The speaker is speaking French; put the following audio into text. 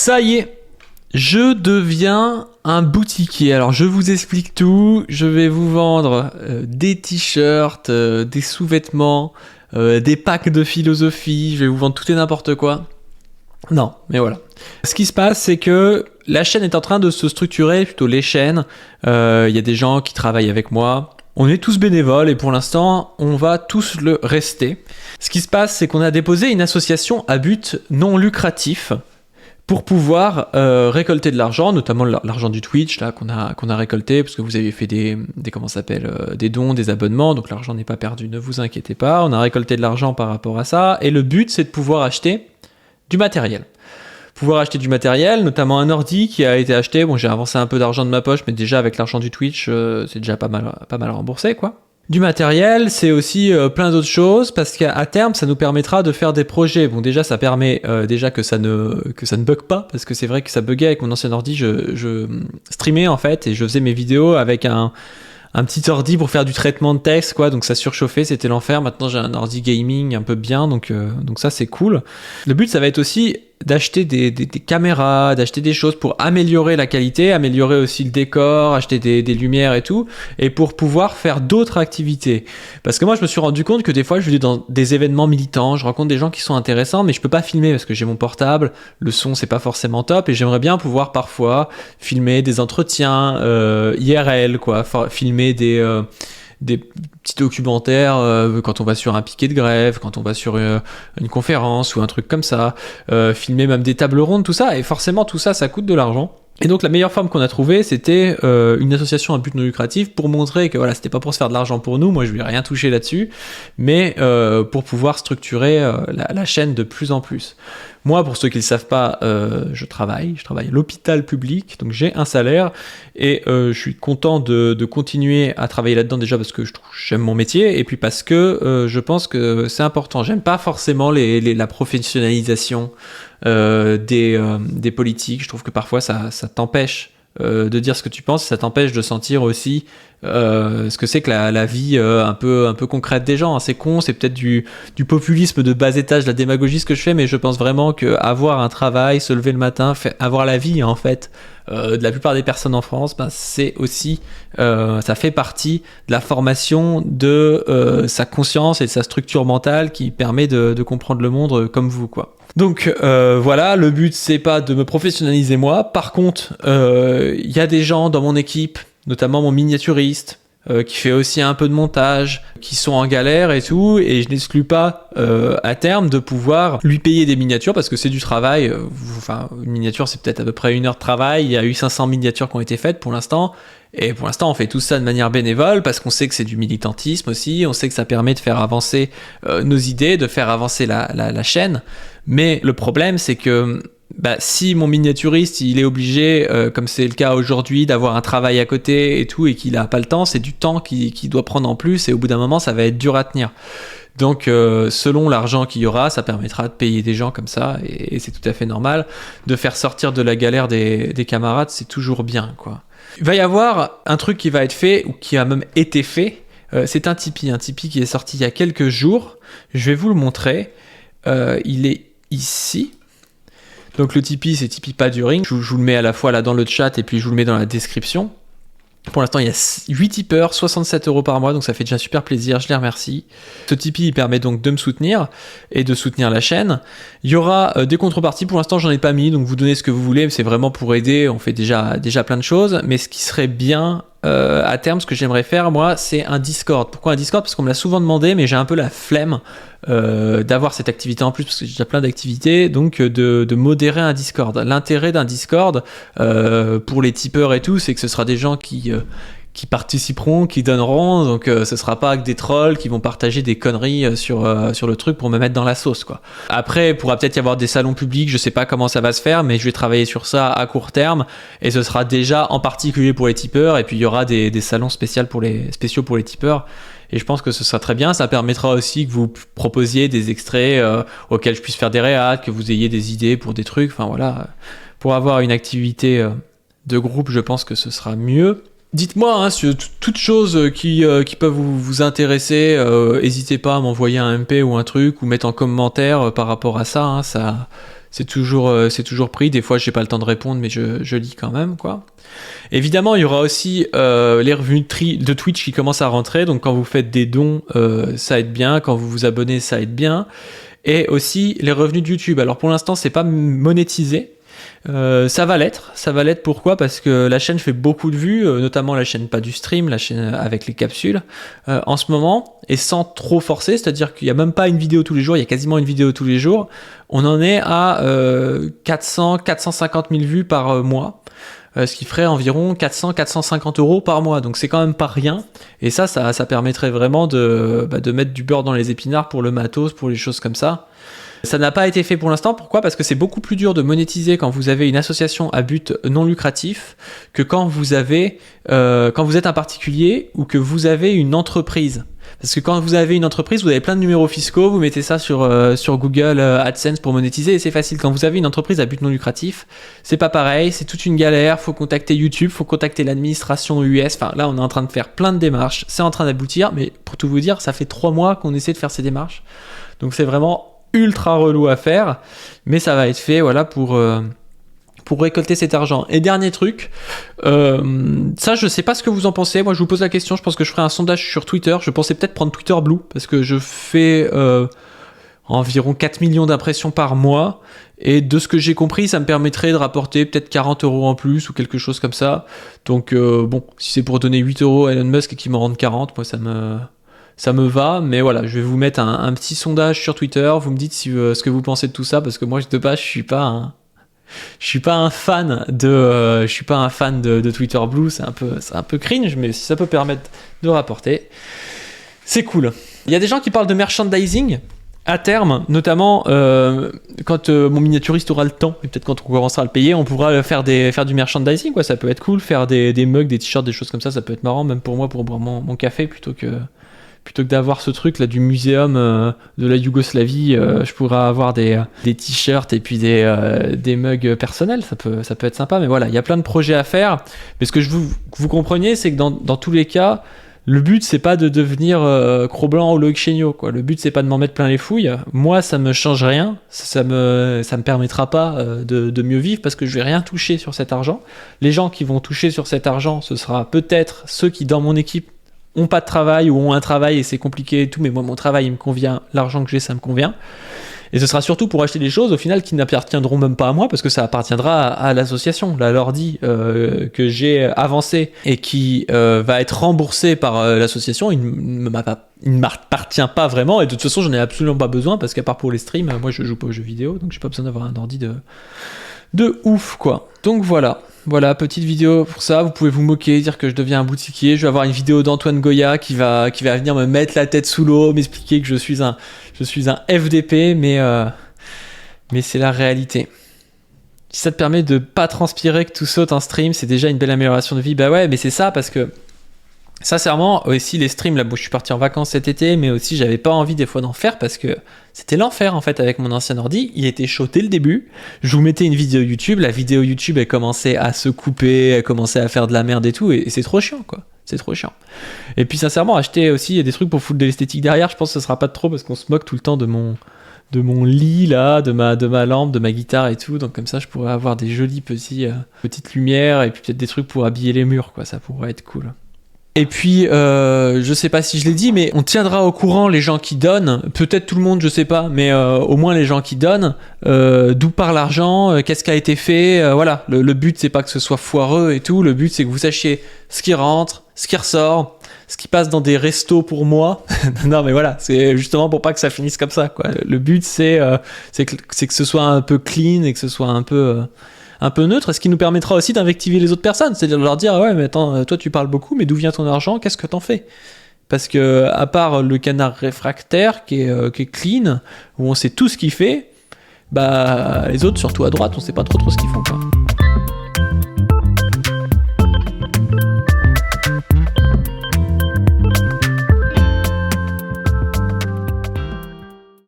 Ça y est, je deviens un boutiquier. Alors je vous explique tout. Je vais vous vendre des t-shirts, des sous-vêtements, des packs de philosophie. Je vais vous vendre tout et n'importe quoi. Non, mais voilà. Ce qui se passe, c'est que la chaîne est en train de se structurer, plutôt les chaînes. Il y a des gens qui travaillent avec moi. On est tous bénévoles et pour l'instant, on va tous le rester. Ce qui se passe, c'est qu'on a déposé une association à but non lucratif pour pouvoir récolter de l'argent, notamment l'argent du Twitch là, qu'on a récolté, parce que vous avez fait des dons, des abonnements, donc l'argent n'est pas perdu, ne vous inquiétez pas. On a récolté de l'argent par rapport à ça, et le but, c'est de pouvoir acheter du matériel. Pouvoir acheter du matériel, notamment un ordi qui a été acheté. Bon, j'ai avancé un peu d'argent de ma poche, mais déjà avec l'argent du Twitch, c'est déjà pas mal remboursé, quoi. Du matériel, c'est aussi plein d'autres choses, parce qu'à terme, ça nous permettra de faire des projets. Bon, déjà, ça permet déjà que ça ne bug pas, parce que c'est vrai que ça buguait avec mon ancien ordi. Je streamais, en fait, et je faisais mes vidéos avec un petit ordi pour faire du traitement de texte, quoi. Donc ça surchauffait, c'était l'enfer. Maintenant, j'ai un ordi gaming un peu bien, donc ça, c'est cool. Le but, ça va être aussi d'acheter des caméras, d'acheter des choses pour améliorer la qualité, améliorer aussi le décor, acheter des lumières et tout, et pour pouvoir faire d'autres activités. Parce que moi, je me suis rendu compte que des fois, je vais dans des événements militants, je rencontre des gens qui sont intéressants, mais je peux pas filmer parce que j'ai mon portable, le son, c'est pas forcément top, et j'aimerais bien pouvoir parfois filmer des entretiens IRL, quoi, filmer des petits documentaires quand on va sur un piquet de grève, quand on va sur une conférence ou un truc comme ça, filmer même des tables rondes, tout ça, et forcément tout ça, ça coûte de l'argent. Et donc la meilleure forme qu'on a trouvée, c'était une association à but non lucratif pour montrer que voilà, c'était pas pour se faire de l'argent pour nous, moi je vais rien toucher là-dessus, mais pour pouvoir structurer la chaîne de plus en plus. Moi, pour ceux qui ne le savent pas, je travaille à l'hôpital public, donc j'ai un salaire, et je suis content de continuer à travailler là-dedans, déjà parce que j'aime mon métier, et puis parce que je pense que c'est important. J'aime pas forcément la professionnalisation des politiques. Je trouve que parfois ça t'empêche de dire ce que tu penses, ça t'empêche de sentir aussi ce que c'est que la vie un peu concrète des gens. C'est con, c'est peut-être du populisme de bas étage, de la démagogie ce que je fais, mais je pense vraiment qu'avoir un travail, se lever le matin, avoir la vie en fait de la plupart des personnes en France, c'est aussi ça fait partie de la formation de sa conscience et de sa structure mentale qui permet de comprendre le monde comme vous, quoi. Donc voilà, le but c'est pas de me professionnaliser moi. Par contre, il y a des gens dans mon équipe, notamment mon miniaturiste, qui fait aussi un peu de montage, qui sont en galère et tout, et je n'exclus pas à terme de pouvoir lui payer des miniatures, parce que c'est du travail. Enfin, une miniature c'est peut-être à peu près 1 heure de travail, il y a eu 500 miniatures qui ont été faites pour l'instant, et pour l'instant on fait tout ça de manière bénévole, parce qu'on sait que c'est du militantisme aussi, on sait que ça permet de faire avancer nos idées, de faire avancer la chaîne, mais le problème c'est que si mon miniaturiste il est obligé, comme c'est le cas aujourd'hui, d'avoir un travail à côté et tout, et qu'il a pas le temps, c'est du temps qu'il doit prendre en plus, et au bout d'un moment ça va être dur à tenir. Donc selon l'argent qu'il y aura, ça permettra de payer des gens comme ça, et c'est tout à fait normal. De faire sortir de la galère des camarades, c'est toujours bien, quoi. Il va y avoir un truc qui va être fait, ou qui a même été fait, c'est un Tipeee qui est sorti il y a quelques jours. Je vais vous le montrer, il est ici. Donc le Tipeee, c'est Tipeee pas du ring. Je vous le mets à la fois là dans le chat, et puis je vous le mets dans la description. Pour l'instant, il y a 8 tipeurs, 67 € par mois, donc ça fait déjà super plaisir, je les remercie. Ce Tipeee, il permet donc de me soutenir et de soutenir la chaîne. Il y aura des contreparties, pour l'instant j'en ai pas mis, donc vous donnez ce que vous voulez, mais c'est vraiment pour aider, on fait déjà plein de choses. Mais ce qui serait bien à terme, ce que j'aimerais faire moi, c'est un Discord. Pourquoi un Discord ? Parce qu'on me l'a souvent demandé, mais j'ai un peu la flemme d'avoir cette activité en plus, parce que j'ai déjà plein d'activités, donc de modérer un Discord. L'intérêt d'un Discord pour les tipeurs et tout, c'est que ce sera des gens qui participeront, qui donneront, donc ce sera pas que des trolls qui vont partager des conneries sur le truc pour me mettre dans la sauce, quoi. Après, il pourra peut-être y avoir des salons publics, je sais pas comment ça va se faire, mais je vais travailler sur ça à court terme, et ce sera déjà en particulier pour les tipeurs, et puis il y aura des salons spéciaux pour les tipeurs. Et je pense que ce sera très bien. Ça permettra aussi que vous proposiez des extraits auxquels je puisse faire des réads, que vous ayez des idées pour des trucs. Enfin voilà, pour avoir une activité de groupe, je pense que ce sera mieux. Dites-moi sur toutes choses qui peuvent vous intéresser. N'hésitez pas à m'envoyer un MP ou un truc, ou mettre en commentaire par rapport à ça. Ça c'est toujours pris. Des fois, j'ai pas le temps de répondre, mais je lis quand même, quoi. Évidemment, il y aura aussi les revenus de Twitch qui commencent à rentrer. Donc, quand vous faites des dons, ça aide bien. Quand vous vous abonnez, ça aide bien. Et aussi les revenus de YouTube. Alors, pour l'instant, c'est pas monétisé. Ça va l'être. Pourquoi? Parce que la chaîne fait beaucoup de vues, notamment la chaîne Pas du Stream, la chaîne avec les capsules, en ce moment, et sans trop forcer, c'est-à-dire qu'il n'y a même pas une vidéo tous les jours, il y a quasiment une vidéo tous les jours. On en est à 450 000 vues par mois, ce qui ferait environ 400-450 € par mois. Donc c'est quand même pas rien. Et ça permettrait vraiment de mettre du beurre dans les épinards pour le matos, pour les choses comme ça. Ça n'a pas été fait pour l'instant. Pourquoi? Parce que c'est beaucoup plus dur de monétiser quand vous avez une association à but non lucratif que quand vous êtes un particulier ou que vous avez une entreprise. Parce que quand vous avez une entreprise, vous avez plein de numéros fiscaux, vous mettez ça sur Google AdSense pour monétiser et c'est facile. Quand vous avez une entreprise à but non lucratif, c'est pas pareil, c'est toute une galère, faut contacter YouTube, faut contacter l'administration US. Enfin là, on est en train de faire plein de démarches, c'est en train d'aboutir, mais pour tout vous dire, ça fait 3 mois qu'on essaie de faire ces démarches. Donc c'est vraiment ultra relou à faire, mais ça va être fait, voilà, pour récolter cet argent. Et dernier truc, ça je sais pas ce que vous en pensez, moi je vous pose la question, je pense que je ferai un sondage sur Twitter, je pensais peut-être prendre Twitter Blue, parce que je fais environ 4 millions d'impressions par mois, et de ce que j'ai compris, ça me permettrait de rapporter peut-être 40 € en plus, ou quelque chose comme ça. Donc bon, si c'est pour donner 8 € à Elon Musk et qu'il m'en rende 40, moi ça me va, mais voilà, je vais vous mettre un petit sondage sur Twitter, vous me dites ce que vous pensez de tout ça, parce que moi de base je suis pas un fan de Twitter Blue, c'est un peu cringe, mais si ça peut permettre de rapporter, c'est cool. Il y a des gens qui parlent de merchandising à terme, notamment quand mon miniaturiste aura le temps, et peut-être quand on commencera à le payer, on pourra faire du merchandising, quoi. Ça peut être cool, faire des mugs, des t-shirts, des choses comme ça peut être marrant, même pour moi, pour boire mon café, plutôt que d'avoir ce truc là du muséum de la Yougoslavie, je pourrais avoir des t-shirts et puis des mugs personnels, ça peut être sympa, mais voilà, il y a plein de projets à faire. Mais ce que je veux que vous compreniez, c'est que dans tous les cas, le but c'est pas de devenir Cro-Blanc ou Loïc Chéniaud, quoi. Le but c'est pas de m'en mettre plein les fouilles. Moi ça me change rien, ça me permettra pas de mieux vivre, parce que je vais rien toucher sur cet argent. Les gens qui vont toucher sur cet argent, ce sera peut-être ceux qui dans mon équipe ont pas de travail ou ont un travail et c'est compliqué et tout, mais moi mon travail il me convient, l'argent que j'ai ça me convient, et ce sera surtout pour acheter des choses au final qui n'appartiendront même pas à moi, parce que ça appartiendra à l'association, la Lordi que j'ai avancé et qui va être remboursé par l'association. Il ne m'appartient pas vraiment, et de toute façon j'en ai absolument pas besoin, parce qu'à part pour les streams, moi je joue pas aux jeux vidéo, donc j'ai pas besoin d'avoir un ordi de ouf, quoi. Donc voilà, petite vidéo pour ça. Vous pouvez vous moquer, dire que je deviens un boutiquier. Je vais avoir une vidéo d'Antoine Goya qui va venir me mettre la tête sous l'eau, m'expliquer que je suis un FDP, mais c'est la réalité. Si ça te permet de pas transpirer, que tout saute en stream, c'est déjà une belle amélioration de vie. Bah ouais, mais c'est ça, parce que sincèrement, aussi les streams, là, bon, je suis parti en vacances cet été, mais aussi j'avais pas envie des fois d'en faire, parce que c'était l'enfer en fait avec mon ancien ordi. Il était chaud dès le début. Je vous mettais une vidéo YouTube, la vidéo YouTube elle commençait à se couper, elle commençait à faire de la merde et tout, et c'est trop chiant, quoi. C'est trop chiant. Et puis sincèrement, acheter aussi des trucs pour foutre de l'esthétique derrière, je pense que ce sera pas de trop, parce qu'on se moque tout le temps de mon lit là, de ma lampe, de ma guitare et tout. Donc comme ça, je pourrais avoir des jolies petites lumières, et puis peut-être des trucs pour habiller les murs, quoi. Ça pourrait être cool. Et puis, je sais pas si je l'ai dit, mais on tiendra au courant les gens qui donnent, peut-être tout le monde, je sais pas, mais au moins les gens qui donnent, d'où part l'argent, qu'est-ce qui a été fait, voilà. Le but c'est pas que ce soit foireux et tout, le but c'est que vous sachiez ce qui rentre, ce qui ressort, ce qui passe dans des restos pour moi. Non mais voilà, c'est justement pour pas que ça finisse comme ça, quoi. Le but c'est que ce soit un peu clean et que ce soit un peu neutre, ce qui nous permettra aussi d'invectiver les autres personnes, c'est-à-dire de leur dire ouais mais attends, toi tu parles beaucoup, mais d'où vient ton argent, qu'est-ce que t'en fais? Parce que à part le canard réfractaire qui est clean, où on sait tout ce qu'il fait, bah les autres, surtout à droite, on sait pas trop ce qu'ils font, quoi.